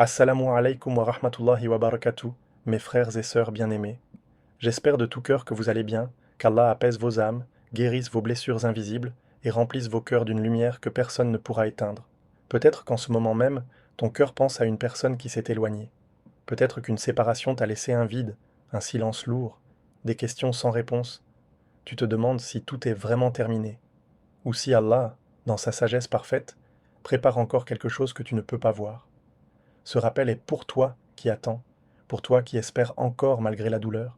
Assalamu alaikum wa rahmatullahi wa barakatuh, mes frères et sœurs bien-aimés. J'espère de tout cœur que vous allez bien, qu'Allah apaise vos âmes, guérisse vos blessures invisibles et remplisse vos cœurs d'une lumière que personne ne pourra éteindre. Peut-être qu'en ce moment même, ton cœur pense à une personne qui s'est éloignée. Peut-être qu'une séparation t'a laissé un vide, un silence lourd, des questions sans réponse. Tu te demandes si tout est vraiment terminé, ou si Allah, dans sa sagesse parfaite, prépare encore quelque chose que tu ne peux pas voir. Ce rappel est pour toi qui attends, pour toi qui espères encore malgré la douleur,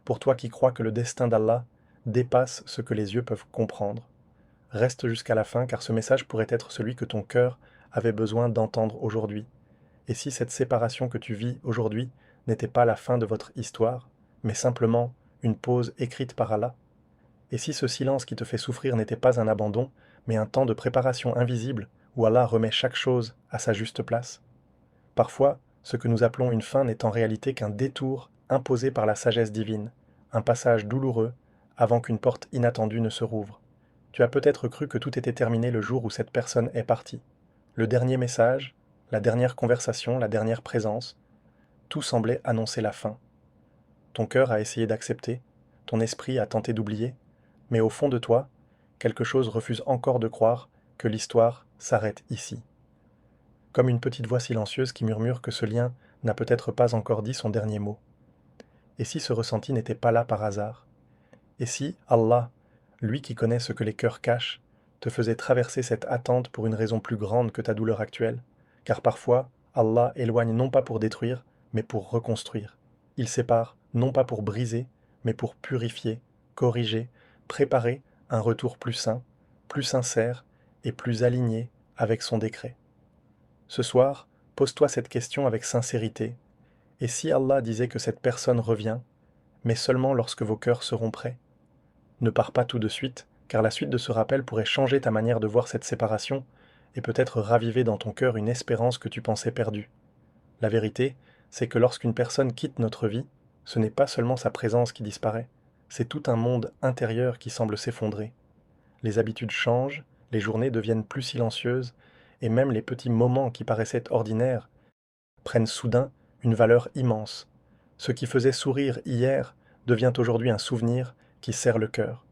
pour toi qui crois que le destin d'Allah dépasse ce que les yeux peuvent comprendre. Reste jusqu'à la fin car ce message pourrait être celui que ton cœur avait besoin d'entendre aujourd'hui. Et si cette séparation que tu vis aujourd'hui n'était pas la fin de votre histoire, mais simplement une pause écrite par Allah? Et si ce silence qui te fait souffrir n'était pas un abandon, mais un temps de préparation invisible où Allah remet chaque chose à sa juste place? Parfois, ce que nous appelons une fin n'est en réalité qu'un détour imposé par la sagesse divine, un passage douloureux avant qu'une porte inattendue ne se rouvre. Tu as peut-être cru que tout était terminé le jour où cette personne est partie. Le dernier message, la dernière conversation, la dernière présence, tout semblait annoncer la fin. Ton cœur a essayé d'accepter, ton esprit a tenté d'oublier, mais au fond de toi, quelque chose refuse encore de croire que l'histoire s'arrête ici. Comme une petite voix silencieuse qui murmure que ce lien n'a peut-être pas encore dit son dernier mot. Et si ce ressenti n'était pas là par hasard? Et si Allah, lui qui connaît ce que les cœurs cachent, te faisait traverser cette attente pour une raison plus grande que ta douleur actuelle? Car parfois, Allah éloigne non pas pour détruire, mais pour reconstruire. Il sépare non pas pour briser, mais pour purifier, corriger, préparer un retour plus sain, plus sincère et plus aligné avec son décret. Ce soir, pose-toi cette question avec sincérité. Et si Allah disait que cette personne revient, mais seulement lorsque vos cœurs seront prêts? Ne pars pas tout de suite, car la suite de ce rappel pourrait changer ta manière de voir cette séparation et peut-être raviver dans ton cœur une espérance que tu pensais perdue. La vérité, c'est que lorsqu'une personne quitte notre vie, ce n'est pas seulement sa présence qui disparaît, c'est tout un monde intérieur qui semble s'effondrer. Les habitudes changent, les journées deviennent plus silencieuses, et même les petits moments qui paraissaient ordinaires prennent soudain une valeur immense. Ce qui faisait sourire hier devient aujourd'hui un souvenir qui serre le cœur.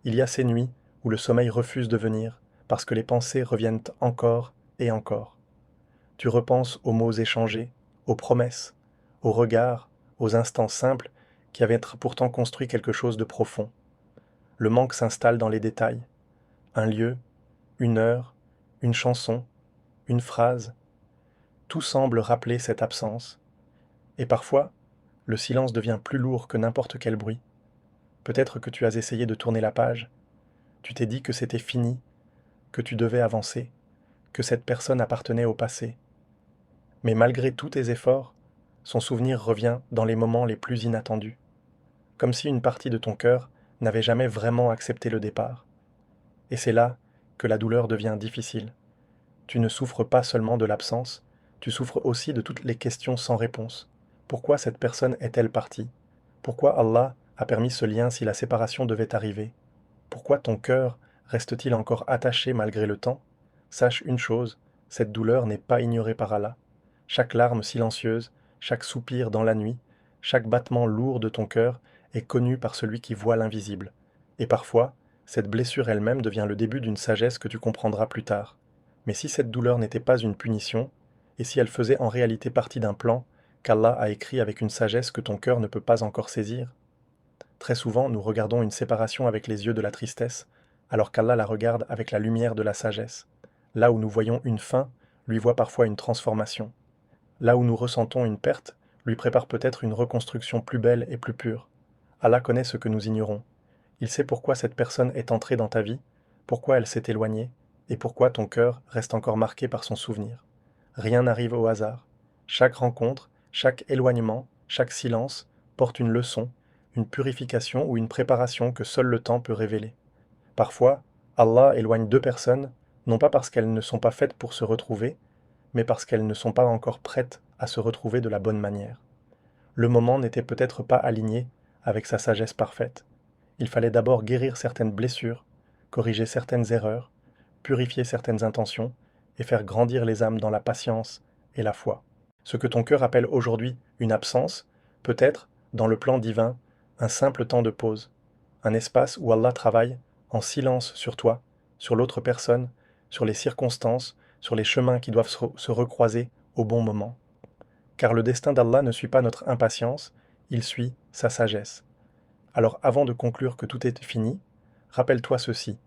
Il y a ces nuits où le sommeil refuse de venir, parce que les pensées reviennent encore et encore. Tu repenses aux mots échangés, aux promesses, aux regards, aux instants simples qui avaient pourtant construit quelque chose de profond. Le manque s'installe dans les détails. Un lieu, une heure, une chanson, une phrase, tout semble rappeler cette absence. Et parfois, le silence devient plus lourd que n'importe quel bruit. Peut-être que tu as essayé de tourner la page, tu t'es dit que c'était fini, que tu devais avancer, que cette personne appartenait au passé. Mais malgré tous tes efforts, son souvenir revient dans les moments les plus inattendus, comme si une partie de ton cœur n'avait jamais vraiment accepté le départ. Et c'est là que la douleur devient difficile. Tu ne souffres pas seulement de l'absence, tu souffres aussi de toutes les questions sans réponse. Pourquoi cette personne est-elle partie? Pourquoi Allah a permis ce lien si la séparation devait arriver? Pourquoi ton cœur reste-t-il encore attaché malgré le temps? Sache une chose, cette douleur n'est pas ignorée par Allah. Chaque larme silencieuse, chaque soupir dans la nuit, chaque battement lourd de ton cœur est connu par celui qui voit l'invisible. Et parfois, cette blessure elle-même devient le début d'une sagesse que tu comprendras plus tard. Mais si cette douleur n'était pas une punition, et si elle faisait en réalité partie d'un plan qu'Allah a écrit avec une sagesse que ton cœur ne peut pas encore saisir? Très souvent, nous regardons une séparation avec les yeux de la tristesse, alors qu'Allah la regarde avec la lumière de la sagesse. Là où nous voyons une fin, lui voit parfois une transformation. Là où nous ressentons une perte, lui prépare peut-être une reconstruction plus belle et plus pure. Allah connaît ce que nous ignorons. Il sait pourquoi cette personne est entrée dans ta vie, pourquoi elle s'est éloignée, et pourquoi ton cœur reste encore marqué par son souvenir. Rien n'arrive au hasard. Chaque rencontre, chaque éloignement, chaque silence porte une leçon, une purification ou une préparation que seul le temps peut révéler. Parfois, Allah éloigne deux personnes, non pas parce qu'elles ne sont pas faites pour se retrouver, mais parce qu'elles ne sont pas encore prêtes à se retrouver de la bonne manière. Le moment n'était peut-être pas aligné avec sa sagesse parfaite. Il fallait d'abord guérir certaines blessures, corriger certaines erreurs, purifier certaines intentions et faire grandir les âmes dans la patience et la foi. Ce que ton cœur appelle aujourd'hui une absence, peut être, dans le plan divin, un simple temps de pause, un espace où Allah travaille en silence sur toi, sur l'autre personne, sur les circonstances, sur les chemins qui doivent se recroiser au bon moment. Car le destin d'Allah ne suit pas notre impatience, il suit sa sagesse. Alors avant de conclure que tout est fini, rappelle-toi ceci.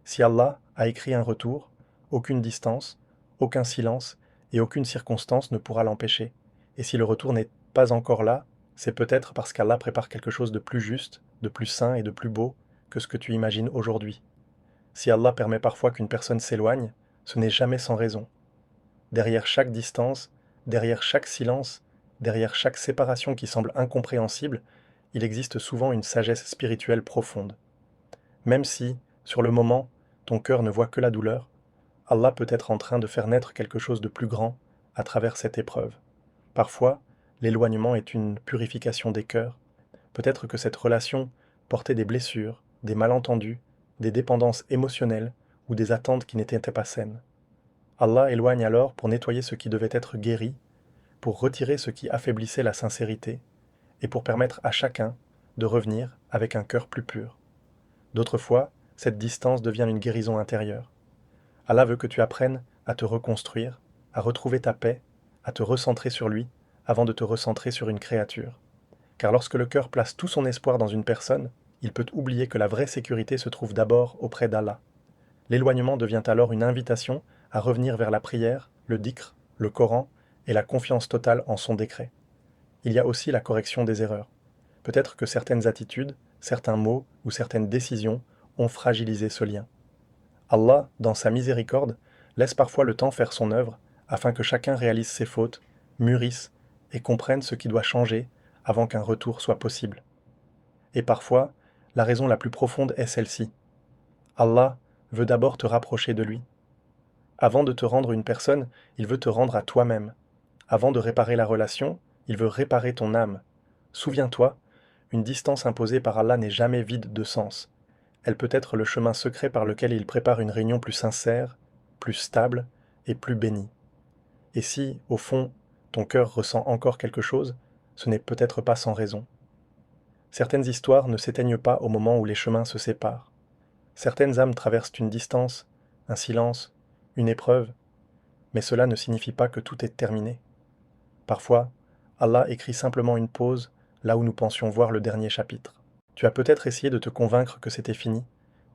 Si Allah a écrit un retour, aucune distance, aucun silence et aucune circonstance ne pourra l'empêcher. Et si le retour n'est pas encore là, c'est peut-être parce qu'Allah prépare quelque chose de plus juste, de plus sain et de plus beau que ce que tu imagines aujourd'hui. Si Allah permet parfois qu'une personne s'éloigne, ce n'est jamais sans raison. Derrière chaque distance, derrière chaque silence, derrière chaque séparation qui semble incompréhensible, il existe souvent une sagesse spirituelle profonde. Même si, sur le moment, ton cœur ne voit que la douleur, Allah peut être en train de faire naître quelque chose de plus grand à travers cette épreuve. Parfois, l'éloignement est une purification des cœurs. Peut-être que cette relation portait des blessures, des malentendus, des dépendances émotionnelles ou des attentes qui n'étaient pas saines. Allah éloigne alors pour nettoyer ce qui devait être guéri, pour retirer ce qui affaiblissait la sincérité, et pour permettre à chacun de revenir avec un cœur plus pur. D'autres fois, cette distance devient une guérison intérieure. Allah veut que tu apprennes à te reconstruire, à retrouver ta paix, à te recentrer sur lui, avant de te recentrer sur une créature. Car lorsque le cœur place tout son espoir dans une personne, il peut oublier que la vraie sécurité se trouve d'abord auprès d'Allah. L'éloignement devient alors une invitation à revenir vers la prière, le dhikr, le Coran et la confiance totale en son décret. Il y a aussi la correction des erreurs. Peut-être que certaines attitudes, certains mots ou certaines décisions ont fragilisé ce lien. Allah, dans sa miséricorde, laisse parfois le temps faire son œuvre afin que chacun réalise ses fautes, mûrisse et comprenne ce qui doit changer avant qu'un retour soit possible. Et parfois, la raison la plus profonde est celle-ci. Allah veut d'abord te rapprocher de lui. Avant de te rendre une personne, il veut te rendre à toi-même. Avant de réparer la relation, il veut réparer ton âme. Souviens-toi, une distance imposée par Allah n'est jamais vide de sens. Elle peut être le chemin secret par lequel il prépare une réunion plus sincère, plus stable et plus bénie. Et si, au fond, ton cœur ressent encore quelque chose, ce n'est peut-être pas sans raison. Certaines histoires ne s'éteignent pas au moment où les chemins se séparent. Certaines âmes traversent une distance, un silence, une épreuve, mais cela ne signifie pas que tout est terminé. Parfois, Allah écrit simplement une pause là où nous pensions voir le dernier chapitre. Tu as peut-être essayé de te convaincre que c'était fini.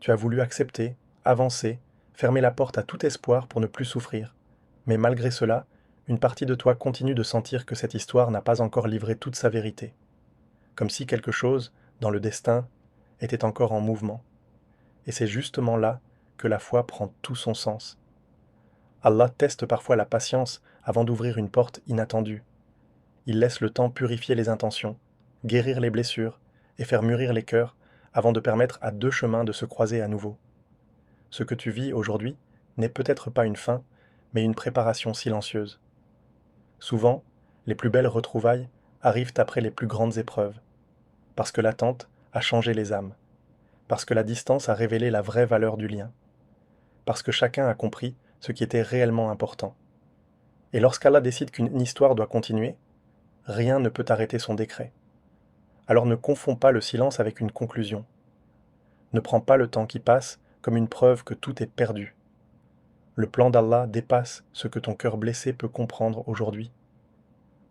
Tu as voulu accepter, avancer, fermer la porte à tout espoir pour ne plus souffrir. Mais malgré cela, une partie de toi continue de sentir que cette histoire n'a pas encore livré toute sa vérité. Comme si quelque chose, dans le destin, était encore en mouvement. Et c'est justement là que la foi prend tout son sens. Allah teste parfois la patience avant d'ouvrir une porte inattendue. Il laisse le temps purifier les intentions, guérir les blessures et faire mûrir les cœurs avant de permettre à deux chemins de se croiser à nouveau. Ce que tu vis aujourd'hui n'est peut-être pas une fin, mais une préparation silencieuse. Souvent, les plus belles retrouvailles arrivent après les plus grandes épreuves, parce que l'attente a changé les âmes, parce que la distance a révélé la vraie valeur du lien, parce que chacun a compris ce qui était réellement important. Et lorsqu'Allah décide qu'une histoire doit continuer, rien ne peut arrêter son décret. Alors ne confonds pas le silence avec une conclusion. Ne prends pas le temps qui passe comme une preuve que tout est perdu. Le plan d'Allah dépasse ce que ton cœur blessé peut comprendre aujourd'hui.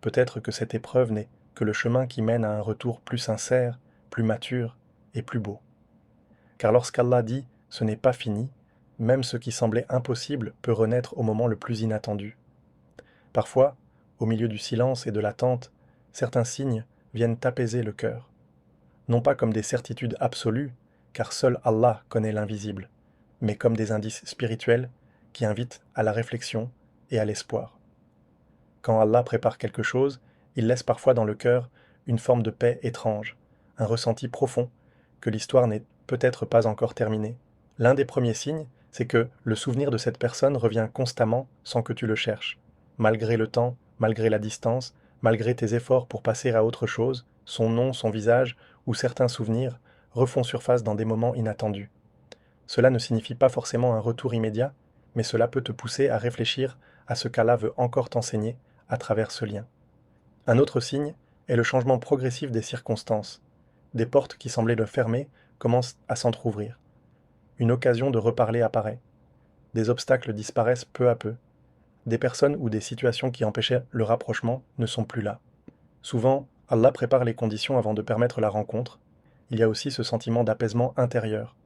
Peut-être que cette épreuve n'est que le chemin qui mène à un retour plus sincère, plus mature et plus beau. Car lorsqu'Allah dit « ce n'est pas fini », même ce qui semblait impossible peut renaître au moment le plus inattendu. Parfois, au milieu du silence et de l'attente, certains signes viennent apaiser le cœur. Non pas comme des certitudes absolues, car seul Allah connaît l'invisible, mais comme des indices spirituels qui invitent à la réflexion et à l'espoir. Quand Allah prépare quelque chose, il laisse parfois dans le cœur une forme de paix étrange, un ressenti profond que l'histoire n'est peut-être pas encore terminée. L'un des premiers signes, c'est que le souvenir de cette personne revient constamment sans que tu le cherches. Malgré le temps, malgré la distance, malgré tes efforts pour passer à autre chose, son nom, son visage ou certains souvenirs refont surface dans des moments inattendus. Cela ne signifie pas forcément un retour immédiat, mais cela peut te pousser à réfléchir à ce qu'Allah veut encore t'enseigner à travers ce lien. Un autre signe est le changement progressif des circonstances. Des portes qui semblaient le fermer commencent à s'entr'ouvrir. Une occasion de reparler apparaît. Des obstacles disparaissent peu à peu. Des personnes ou des situations qui empêchaient le rapprochement ne sont plus là. Souvent, Allah prépare les conditions avant de permettre la rencontre. Il y a aussi ce sentiment d'apaisement intérieur.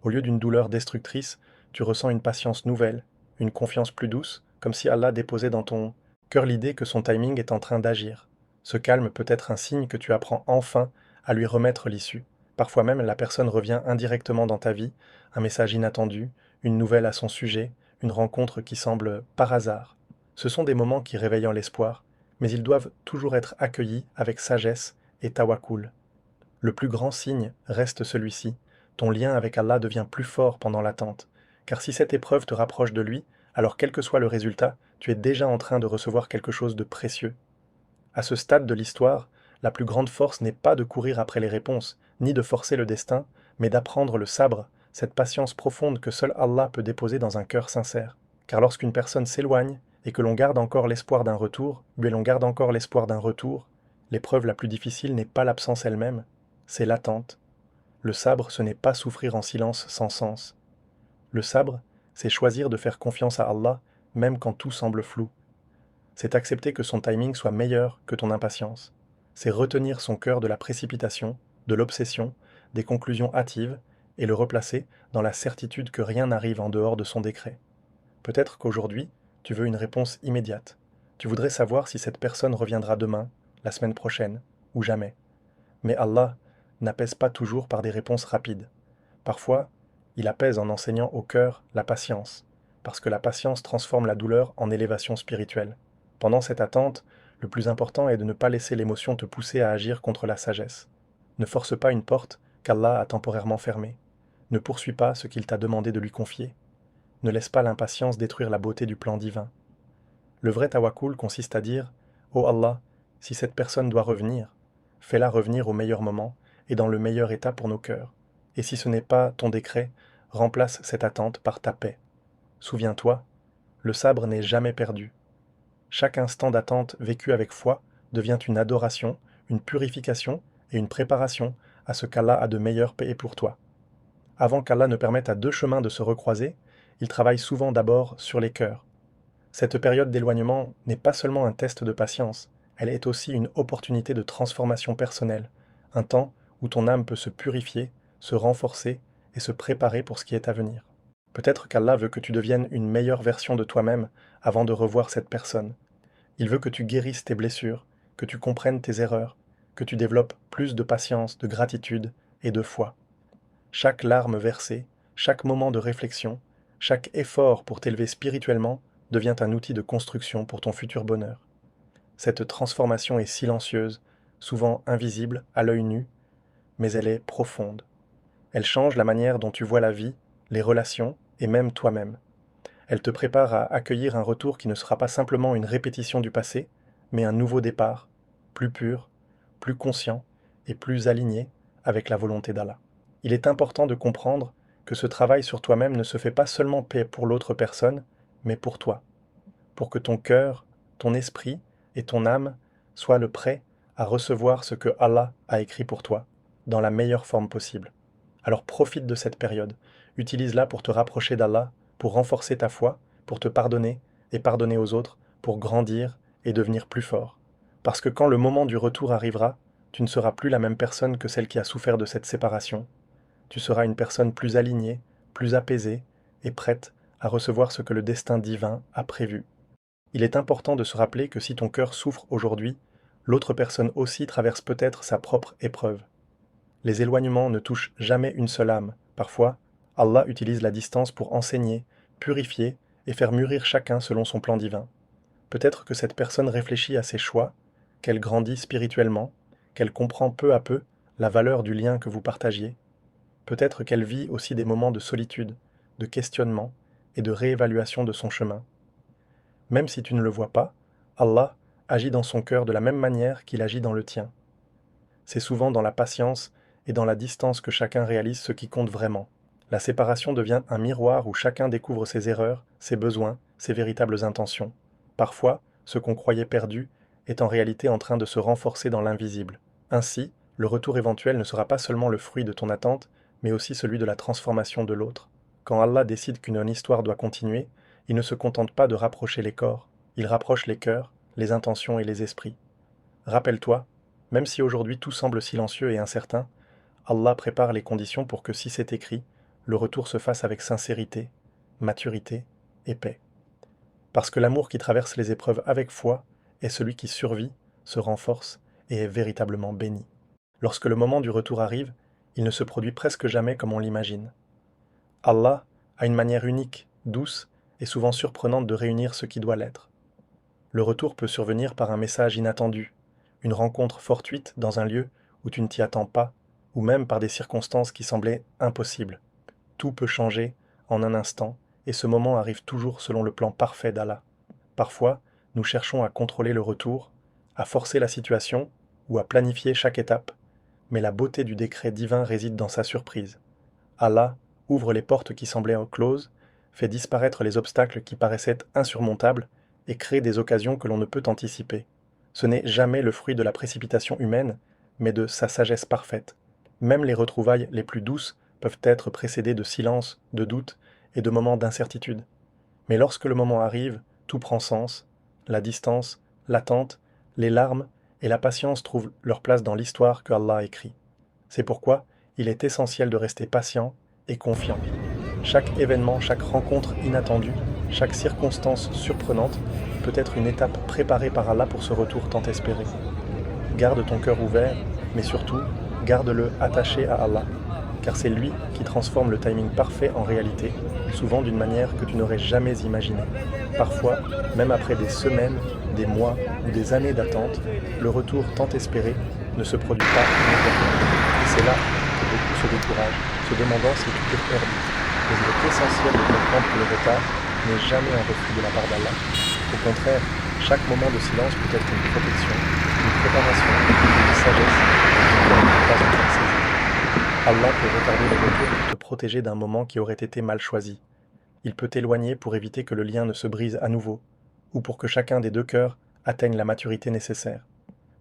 Au lieu d'une douleur destructrice, tu ressens une patience nouvelle, une confiance plus douce, comme si Allah déposait dans ton cœur l'idée que son timing est en train d'agir. Ce calme peut être un signe que tu apprends enfin à lui remettre l'issue. Parfois même, la personne revient indirectement dans ta vie, un message inattendu, une nouvelle à son sujet, une rencontre qui semble par hasard. Ce sont des moments qui réveillent l'espoir, mais ils doivent toujours être accueillis avec sagesse et tawakkul. Le plus grand signe reste celui-ci. Ton lien avec Allah devient plus fort pendant l'attente. Car si cette épreuve te rapproche de lui, alors quel que soit le résultat, tu es déjà en train de recevoir quelque chose de précieux. À ce stade de l'histoire, la plus grande force n'est pas de courir après les réponses, ni de forcer le destin, mais d'apprendre le sabre, cette patience profonde que seul Allah peut déposer dans un cœur sincère. Car lorsqu'une personne s'éloigne, et que l'on garde encore l'espoir d'un retour, l'épreuve la plus difficile n'est pas l'absence elle-même, c'est l'attente. Le sabre, ce n'est pas souffrir en silence sans sens. Le sabre, c'est choisir de faire confiance à Allah, même quand tout semble flou. C'est accepter que son timing soit meilleur que ton impatience. C'est retenir son cœur de la précipitation, de l'obsession, des conclusions hâtives, et le replacer dans la certitude que rien n'arrive en dehors de son décret. Peut-être qu'aujourd'hui, tu veux une réponse immédiate. Tu voudrais savoir si cette personne reviendra demain, la semaine prochaine, ou jamais. Mais Allah n'apaise pas toujours par des réponses rapides. Parfois, il apaise en enseignant au cœur la patience, parce que la patience transforme la douleur en élévation spirituelle. Pendant cette attente, le plus important est de ne pas laisser l'émotion te pousser à agir contre la sagesse. Ne force pas une porte qu'Allah a temporairement fermée. Ne poursuis pas ce qu'il t'a demandé de lui confier. Ne laisse pas l'impatience détruire la beauté du plan divin. Le vrai tawakkul consiste à dire « Oh Allah, si cette personne doit revenir, fais-la revenir au meilleur moment et dans le meilleur état pour nos cœurs. Et si ce n'est pas ton décret, remplace cette attente par ta paix. Souviens-toi, le sabre n'est jamais perdu. Chaque instant d'attente vécu avec foi devient une adoration, une purification et une préparation à ce qu'Allah a de meilleur paix pour toi. Avant qu'Allah ne permette à deux chemins de se recroiser, il travaille souvent d'abord sur les cœurs. Cette période d'éloignement n'est pas seulement un test de patience, elle est aussi une opportunité de transformation personnelle, un temps où ton âme peut se purifier, se renforcer et se préparer pour ce qui est à venir. Peut-être qu'Allah veut que tu deviennes une meilleure version de toi-même avant de revoir cette personne. Il veut que tu guérisses tes blessures, que tu comprennes tes erreurs, que tu développes plus de patience, de gratitude et de foi. Chaque larme versée, chaque moment de réflexion, chaque effort pour t'élever spirituellement devient un outil de construction pour ton futur bonheur. Cette transformation est silencieuse, souvent invisible à l'œil nu, mais elle est profonde. Elle change la manière dont tu vois la vie, les relations et même toi-même. Elle te prépare à accueillir un retour qui ne sera pas simplement une répétition du passé, mais un nouveau départ, plus pur, plus conscient et plus aligné avec la volonté d'Allah. Il est important de comprendre que ce travail sur toi-même ne se fait pas seulement pour l'autre personne, mais pour toi, pour que ton cœur, ton esprit et ton âme soient le prêt à recevoir ce que Allah a écrit pour toi, dans la meilleure forme possible. Alors profite de cette période, utilise-la pour te rapprocher d'Allah, pour renforcer ta foi, pour te pardonner et pardonner aux autres, pour grandir et devenir plus fort. Parce que quand le moment du retour arrivera, tu ne seras plus la même personne que celle qui a souffert de cette séparation. Tu seras une personne plus alignée, plus apaisée et prête à recevoir ce que le destin divin a prévu. Il est important de se rappeler que si ton cœur souffre aujourd'hui, l'autre personne aussi traverse peut-être sa propre épreuve. Les éloignements ne touchent jamais une seule âme. Parfois, Allah utilise la distance pour enseigner, purifier et faire mûrir chacun selon son plan divin. Peut-être que cette personne réfléchit à ses choix, qu'elle grandit spirituellement, qu'elle comprend peu à peu la valeur du lien que vous partagiez. Peut-être qu'elle vit aussi des moments de solitude, de questionnement et de réévaluation de son chemin. Même si tu ne le vois pas, Allah agit dans son cœur de la même manière qu'il agit dans le tien. C'est souvent dans la patience et dans la distance que chacun réalise ce qui compte vraiment. La séparation devient un miroir où chacun découvre ses erreurs, ses besoins, ses véritables intentions. Parfois, ce qu'on croyait perdu est en réalité en train de se renforcer dans l'invisible. Ainsi, le retour éventuel ne sera pas seulement le fruit de ton attente, mais aussi celui de la transformation de l'autre. Quand Allah décide qu'une histoire doit continuer, il ne se contente pas de rapprocher les corps, il rapproche les cœurs, les intentions et les esprits. Rappelle-toi, même si aujourd'hui tout semble silencieux et incertain, Allah prépare les conditions pour que si c'est écrit, le retour se fasse avec sincérité, maturité et paix. Parce que l'amour qui traverse les épreuves avec foi est celui qui survit, se renforce et est véritablement béni. Lorsque le moment du retour arrive, il ne se produit presque jamais comme on l'imagine. Allah a une manière unique, douce et souvent surprenante de réunir ce qui doit l'être. Le retour peut survenir par un message inattendu, une rencontre fortuite dans un lieu où tu ne t'y attends pas, ou même par des circonstances qui semblaient impossibles. Tout peut changer en un instant, et ce moment arrive toujours selon le plan parfait d'Allah. Parfois, nous cherchons à contrôler le retour, à forcer la situation ou à planifier chaque étape, mais la beauté du décret divin réside dans sa surprise. Allah ouvre les portes qui semblaient closes, fait disparaître les obstacles qui paraissaient insurmontables et crée des occasions que l'on ne peut anticiper. Ce n'est jamais le fruit de la précipitation humaine, mais de sa sagesse parfaite. Même les retrouvailles les plus douces peuvent être précédées de silence, de doute et de moments d'incertitude. Mais lorsque le moment arrive, tout prend sens, la distance, l'attente, les larmes et la patience trouvent leur place dans l'histoire que Allah écrit. C'est pourquoi il est essentiel de rester patient et confiant. Chaque événement, chaque rencontre inattendue, chaque circonstance surprenante peut être une étape préparée par Allah pour ce retour tant espéré. Garde ton cœur ouvert, mais surtout, garde-le attaché à Allah, car c'est lui qui transforme le timing parfait en réalité, souvent d'une manière que tu n'aurais jamais imaginée. Parfois, même après des semaines, des mois ou des années d'attente, le retour tant espéré ne se produit pas immédiatement. Et c'est là que beaucoup se découragent, se demandant si tout est perdu. Mais il est essentiel de comprendre que le retard n'est jamais un refus de la part d'Allah. Au contraire, chaque moment de silence peut être une protection, une préparation, une sagesse que tu n'as pas encore saisie. Allah peut retarder le retour pour te protéger d'un moment qui aurait été mal choisi. Il peut t'éloigner pour éviter que le lien ne se brise à nouveau, ou pour que chacun des deux cœurs atteigne la maturité nécessaire.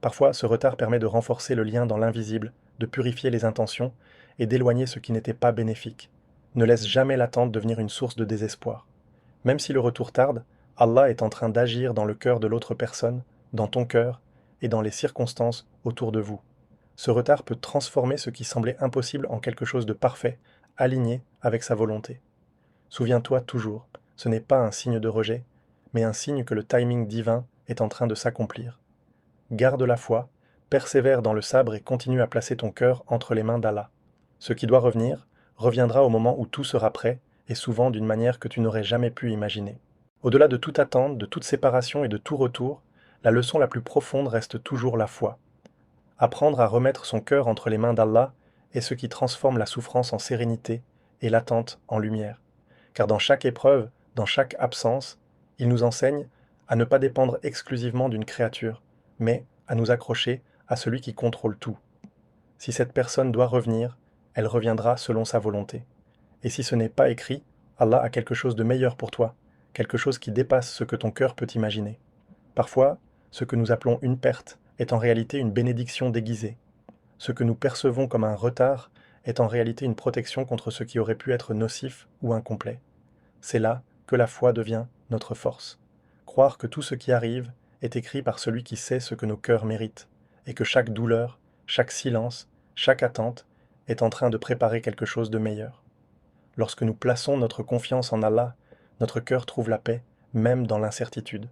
Parfois, ce retard permet de renforcer le lien dans l'invisible, de purifier les intentions et d'éloigner ce qui n'était pas bénéfique. Ne laisse jamais l'attente devenir une source de désespoir. Même si le retour tarde, Allah est en train d'agir dans le cœur de l'autre personne, dans ton cœur et dans les circonstances autour de vous. Ce retard peut transformer ce qui semblait impossible en quelque chose de parfait, aligné avec sa volonté. Souviens-toi toujours, ce n'est pas un signe de rejet, mais un signe que le timing divin est en train de s'accomplir. Garde la foi, persévère dans le sabre et continue à placer ton cœur entre les mains d'Allah. Ce qui doit revenir, reviendra au moment où tout sera prêt, et souvent d'une manière que tu n'aurais jamais pu imaginer. Au-delà de toute attente, de toute séparation et de tout retour, la leçon la plus profonde reste toujours la foi. Apprendre à remettre son cœur entre les mains d'Allah est ce qui transforme la souffrance en sérénité et l'attente en lumière. Car dans chaque épreuve, dans chaque absence, il nous enseigne à ne pas dépendre exclusivement d'une créature, mais à nous accrocher à celui qui contrôle tout. Si cette personne doit revenir, elle reviendra selon sa volonté. Et si ce n'est pas écrit, Allah a quelque chose de meilleur pour toi, quelque chose qui dépasse ce que ton cœur peut imaginer. Parfois, ce que nous appelons une perte est en réalité une bénédiction déguisée. Ce que nous percevons comme un retard est en réalité une protection contre ce qui aurait pu être nocif ou incomplet. C'est là que la foi devient notre force. Croire que tout ce qui arrive est écrit par celui qui sait ce que nos cœurs méritent, et que chaque douleur, chaque silence, chaque attente est en train de préparer quelque chose de meilleur. Lorsque nous plaçons notre confiance en Allah, notre cœur trouve la paix, même dans l'incertitude.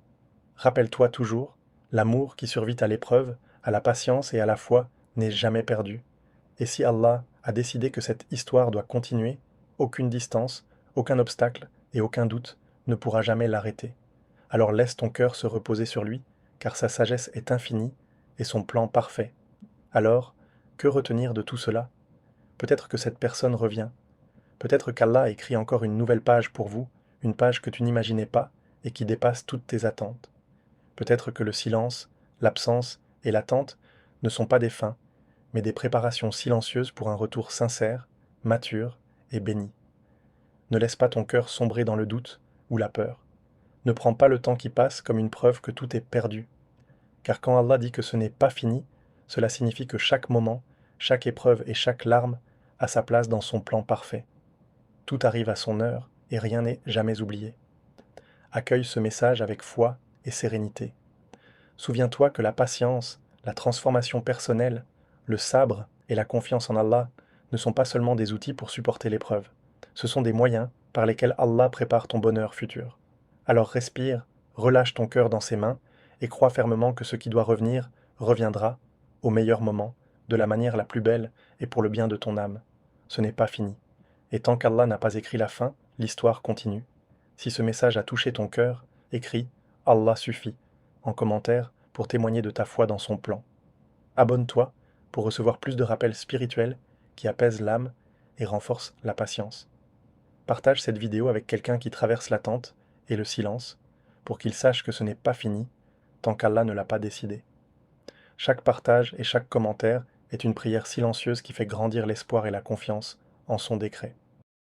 Rappelle-toi toujours, l'amour qui survit à l'épreuve, à la patience et à la foi n'est jamais perdu. Et si Allah a décidé que cette histoire doit continuer, aucune distance, aucun obstacle et aucun doute ne pourra jamais l'arrêter. Alors laisse ton cœur se reposer sur lui, car sa sagesse est infinie et son plan parfait. Alors, que retenir de tout cela? Peut-être que cette personne revient. Peut-être qu'Allah écrit encore une nouvelle page pour vous, une page que tu n'imaginais pas et qui dépasse toutes tes attentes. Peut-être que le silence, l'absence et l'attente ne sont pas des fins, mais des préparations silencieuses pour un retour sincère, mature et béni. Ne laisse pas ton cœur sombrer dans le doute ou la peur. Ne prends pas le temps qui passe comme une preuve que tout est perdu, car quand Allah dit que ce n'est pas fini, cela signifie que chaque moment, chaque épreuve et chaque larme a sa place dans son plan parfait. Tout arrive à son heure et rien n'est jamais oublié. Accueille ce message avec foi et sérénité. Souviens-toi que la patience, la transformation personnelle, le sabre et la confiance en Allah ne sont pas seulement des outils pour supporter l'épreuve, ce sont des moyens par lesquels Allah prépare ton bonheur futur. Alors respire, relâche ton cœur dans ses mains et crois fermement que ce qui doit revenir reviendra, au meilleur moment, de la manière la plus belle et pour le bien de ton âme. Ce n'est pas fini. Et tant qu'Allah n'a pas écrit la fin, l'histoire continue. Si ce message a touché ton cœur, écris Allah suffit en commentaire pour témoigner de ta foi dans son plan. Abonne-toi pour recevoir plus de rappels spirituels qui apaisent l'âme et renforcent la patience. Partage cette vidéo avec quelqu'un qui traverse l'attente et le silence pour qu'il sache que ce n'est pas fini tant qu'Allah ne l'a pas décidé. Chaque partage et chaque commentaire est une prière silencieuse qui fait grandir l'espoir et la confiance en son décret.